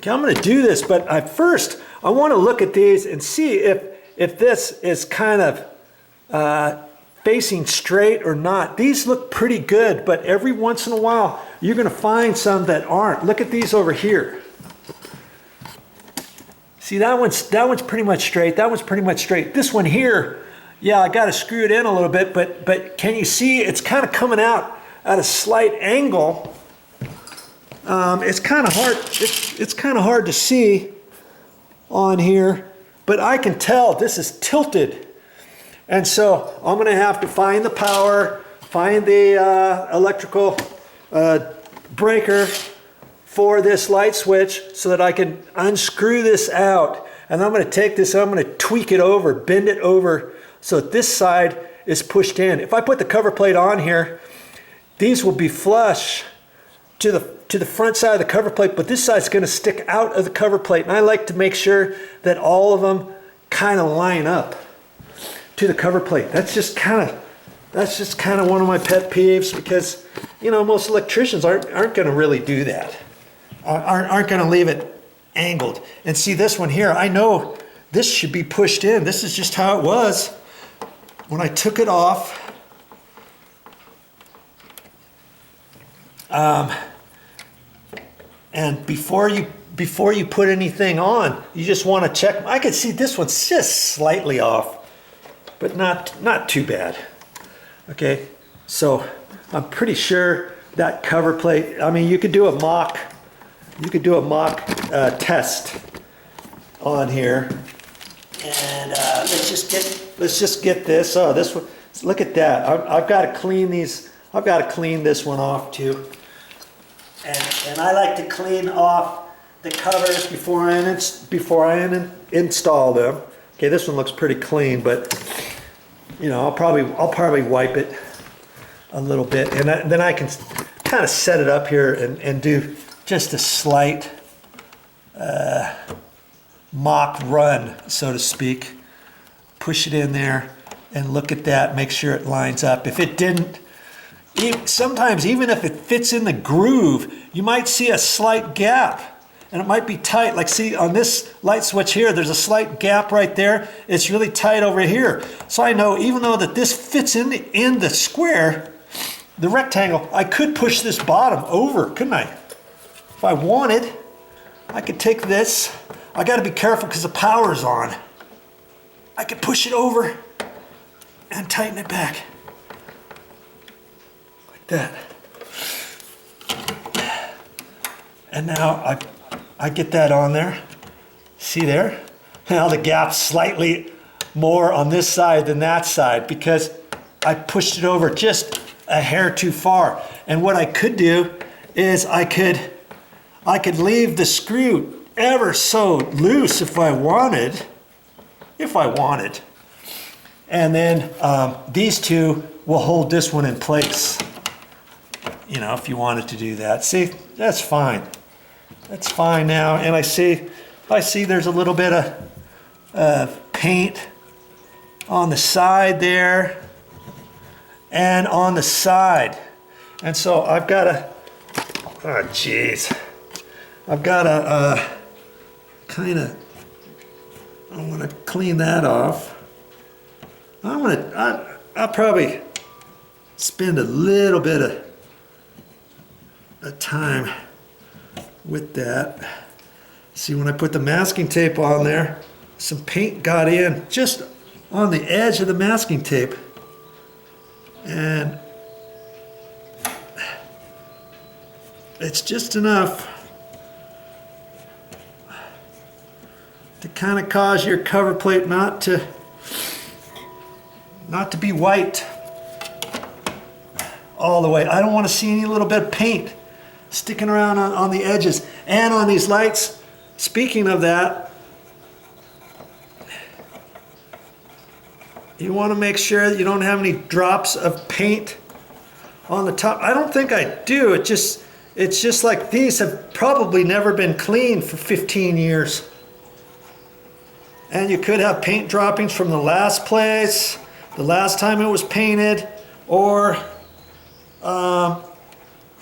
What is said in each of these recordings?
Okay, I'm going to do this, but first I want to look at these and see if this is kind of facing straight or not. These look pretty good, but every once in a while you're going to find some that aren't. Look at these over here. See, that one's pretty much straight. That one's pretty much straight. This one here, yeah, I got to screw it in a little bit, but can you see it's kind of coming out at a slight angle? It's kind of hard. It's kind of hard to see on here, but I can tell this is tilted. And so I'm going to have to find the power, find the electrical breaker for this light switch so that I can unscrew this out. And I'm going to take this, I'm going to tweak it over, bend it over so that this side is pushed in. If I put the cover plate on here, these will be flush to the front side of the cover plate, but this side's going to stick out of the cover plate. And I like to make sure that all of them kind of line up to the cover plate. That's just kind of one of my pet peeves, because you know most electricians aren't going to really do that. Aren't going to leave it angled. And see this one here, I know this should be pushed in. This is just how it was when I took it off. And before you put anything on, you just want to check. I can see this one's just slightly off, but not too bad. Okay, so I'm pretty sure that cover plate, I mean, you could do a mock test on here. And let's just get this. Oh, this one, look at that. I've got to clean these. I've got to clean this one off too. And I like to clean off the covers before I install them. Okay, this one looks pretty clean, but you know, I'll probably wipe it a little bit, and then I can kind of set it up here and do just a slight mock run, so to speak. Push it in there and look at that, make sure it lines up. If it didn't, sometimes even if it fits in the groove, you might see a slight gap and it might be tight. Like see on this light switch here, there's a slight gap right there. It's really tight over here. So I know even though that this fits in the square, the rectangle, I could push this bottom over, couldn't I? If I wanted, I could take this. I got to be careful because the power's on. I could push it over and tighten it back. Like that. And now I get that on there. See there? Now the gap's slightly more on this side than that side because I pushed it over just a hair too far. And what I could do is I could leave the screw ever so loose if I wanted. And then these two will hold this one in place. You know, if you wanted to do that. See, that's fine. That's fine now. And I see there's a little bit of paint on the side there and on the side. And so I've got to, oh geez. I've got to I want to clean that off. I'll probably spend a little bit of time with that. See, when I put the masking tape on there, some paint got in just on the edge of the masking tape. And it's just enough to kind of cause your cover plate not to be white all the way. I don't want to see any little bit of paint sticking around on the edges. And on these lights, speaking of that, you want to make sure that you don't have any drops of paint on the top. I don't think I do. It's just like these have probably never been cleaned for 15 years. And you could have paint droppings from the last place, the last time it was painted, or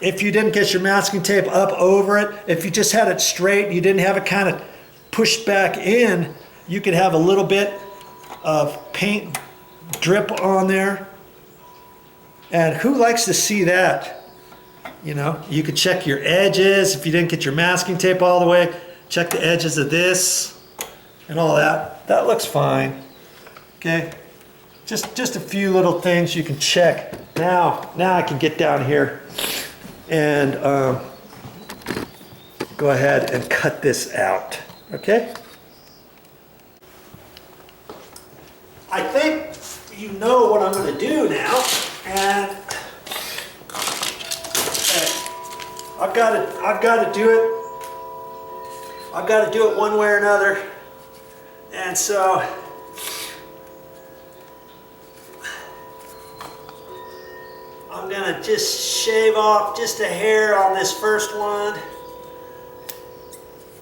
if you didn't get your masking tape up over it, if you just had it straight, you didn't have it kind of pushed back in, you could have a little bit of paint drip on there. And who likes to see that? You know, you could check your edges if you didn't get your masking tape all the way. Check the edges of this and all that. That looks fine. Okay, just a few little things you can check. Now I can get down here and go ahead and cut this out. Okay. I think you know what I'm going to do now, and I've got to do it. I've got to do it one way or another, and so I'm going to just shave off just a hair on this first one,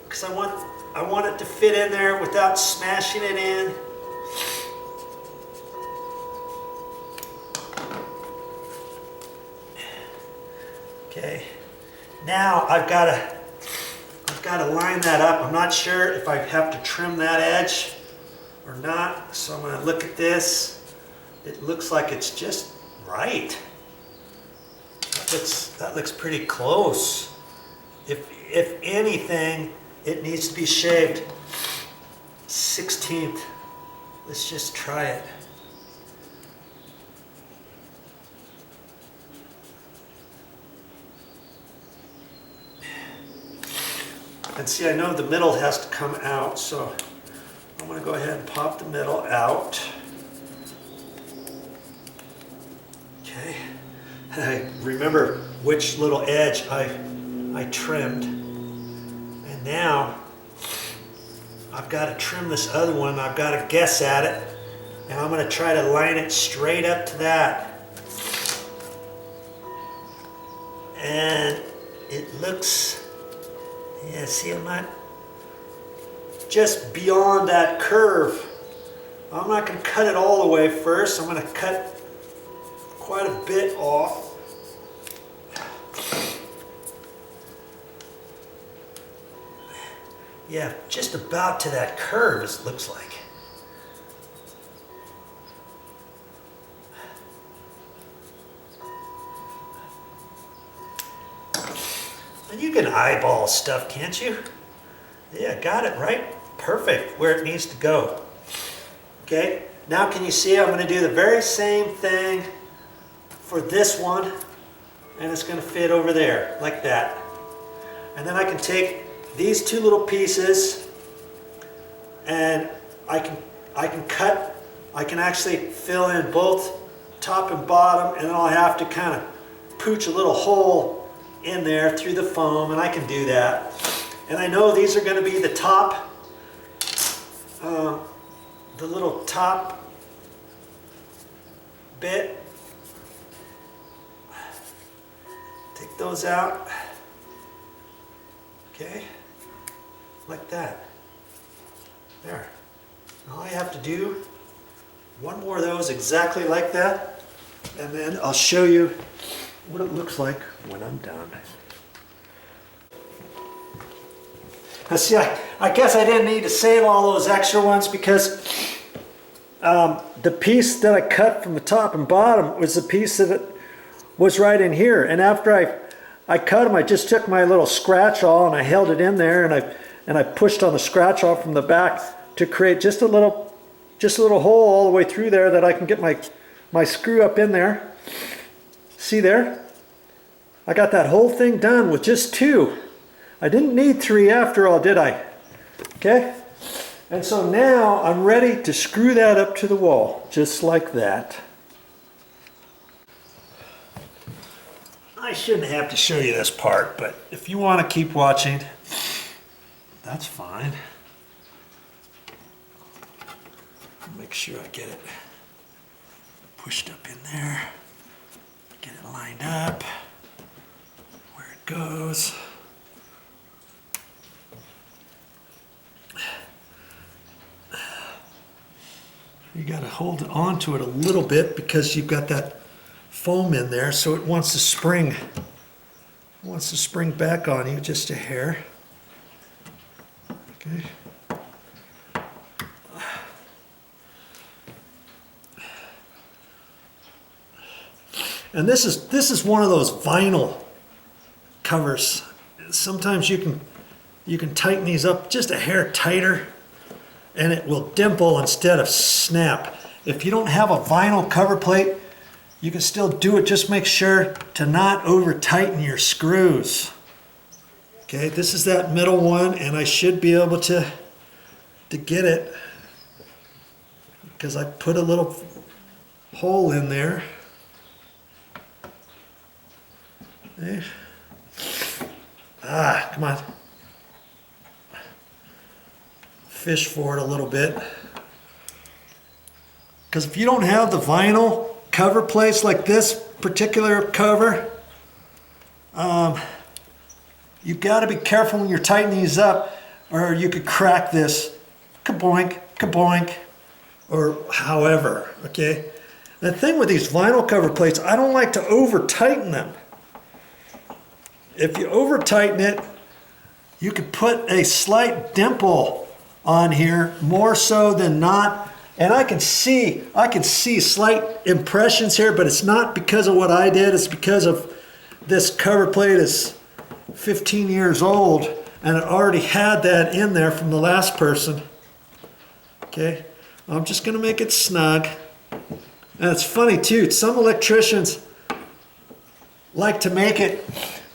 because I want it to fit in there without smashing it in. Okay, now I've got to line that up. I'm not sure if I have to trim that edge or not, so I'm going to look at this. It looks like it's just right. That looks pretty close. If anything, it needs to be shaved 1/16. Let's just try it. And see, I know the middle has to come out, so I'm going to go ahead and pop the middle out. Okay. I remember which little edge I trimmed. And now I've got to trim this other one. I've got to guess at it. And I'm going to try to line it straight up to that. And it looks... yeah, see, I'm not just beyond that curve. I'm not going to cut it all the way first. I'm going to cut quite a bit off. Yeah, just about to that curve, it looks like. And you can eyeball stuff, can't you? Yeah, got it right. Perfect, where it needs to go. Okay, now can you see I'm going to do the very same thing for this one, and it's going to fit over there, like that. And then I can take these two little pieces, and I can cut, I can actually fill in both top and bottom, and then I'll have to kind of pooch a little hole in there through the foam, and I can do that. And I know these are going to be the top, the little top bit. Take those out. Okay, like that. There. All I have to do, one more of those exactly like that, and then I'll show you what it looks like when I'm done. Now see, I guess I didn't need to save all those extra ones, because the piece that I cut from the top and bottom was the piece that was right in here. And after I cut them, I just took my little scratch awl and I held it in there, and I pushed on the scratch awl from the back to create just a little hole all the way through there that I can get my screw up in there. See there? I got that whole thing done with just 2. I didn't need 3 after all, did I? Okay? And so now I'm ready to screw that up to the wall, just like that. I shouldn't have to show you this part, but if you want to keep watching, that's fine. Make sure I get it pushed up in there. Get it lined up where it goes. You got to hold on to it a little bit because you've got that foam in there, so it wants to spring wants to spring back on you just a hair. Okay. And this is one of those vinyl covers. Sometimes you can tighten these up just a hair tighter and it will dimple instead of snap. If you don't have a vinyl cover plate, you can still do it. Just make sure to not over tighten your screws. Okay, this is that middle one, and I should be able to get it because I put a little hole in there. Okay. Ah, come on. Fish for it a little bit. Because if you don't have the vinyl cover plates like this particular cover, you've got to be careful when you're tightening these up, or you could crack this, kaboink, kaboink, or however, okay? The thing with these vinyl cover plates, I don't like to over tighten them. If you over tighten it, you could put a slight dimple on here more so than not. And I can see slight impressions here, but it's not because of what I did. It's because of this cover plate is 15 years old and it already had that in there from the last person. Okay, I'm just gonna make it snug. And it's funny too, some electricians like to make it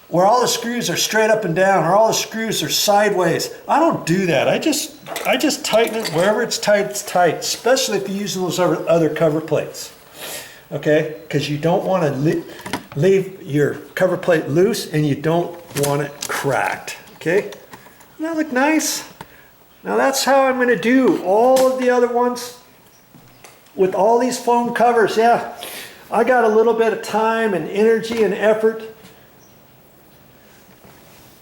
where all the screws are straight up and down, or all the screws are sideways. I don't do that. I just tighten it wherever it's tight, especially if you're using those other cover plates. Okay, because you don't want to leave your cover plate loose and you don't want it cracked. Okay, doesn't that look nice? Now that's how I'm going to do all of the other ones with all these foam covers. Yeah, I got a little bit of time and energy and effort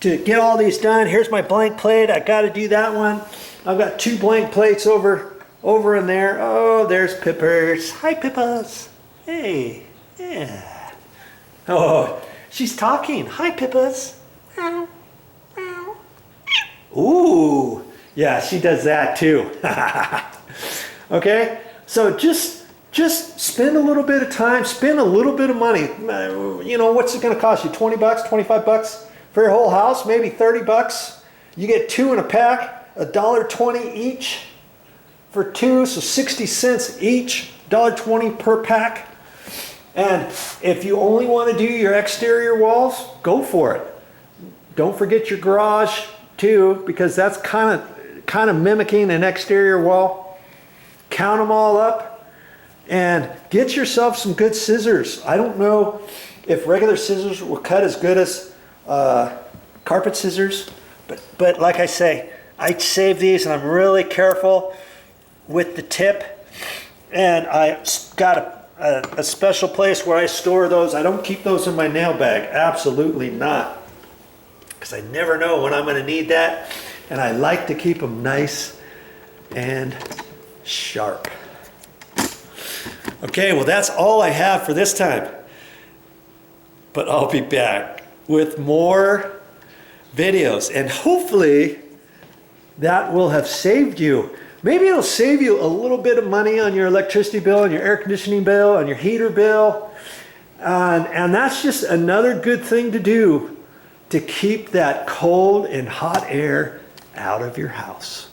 to get all these done. Here's my blank plate. I got to do that one. I've got 2 blank plates over in there. Oh, there's Pippers. Hi, Pippas. Hey, yeah. Oh, she's talking. Hi, Pippas. Ooh, yeah, she does that too. Okay, so just spend a little bit of time, spend a little bit of money. You know, what's it going to cost you? 20 bucks, 25 bucks? For your whole house, maybe 30 bucks. You get 2 in a pack, $1.20 each for 2, so 60 cents each, $1.20 per pack. And if you only want to do your exterior walls, go for it. Don't forget your garage too, because that's kind of mimicking an exterior wall. Count them all up and get yourself some good scissors. I don't know if regular scissors will cut as good as carpet scissors, but like I say, I save these and I'm really careful with the tip, and I got a special place where I store those. I don't keep those in my nail bag, absolutely not, because I never know when I'm going to need that, and I like to keep them nice and sharp. Okay, well that's all I have for this time, but I'll be back with more videos, and hopefully that will have saved you. Maybe it'll save you a little bit of money on your electricity bill, on your air conditioning bill, on your heater bill, and that's just another good thing to do to keep that cold and hot air out of your house.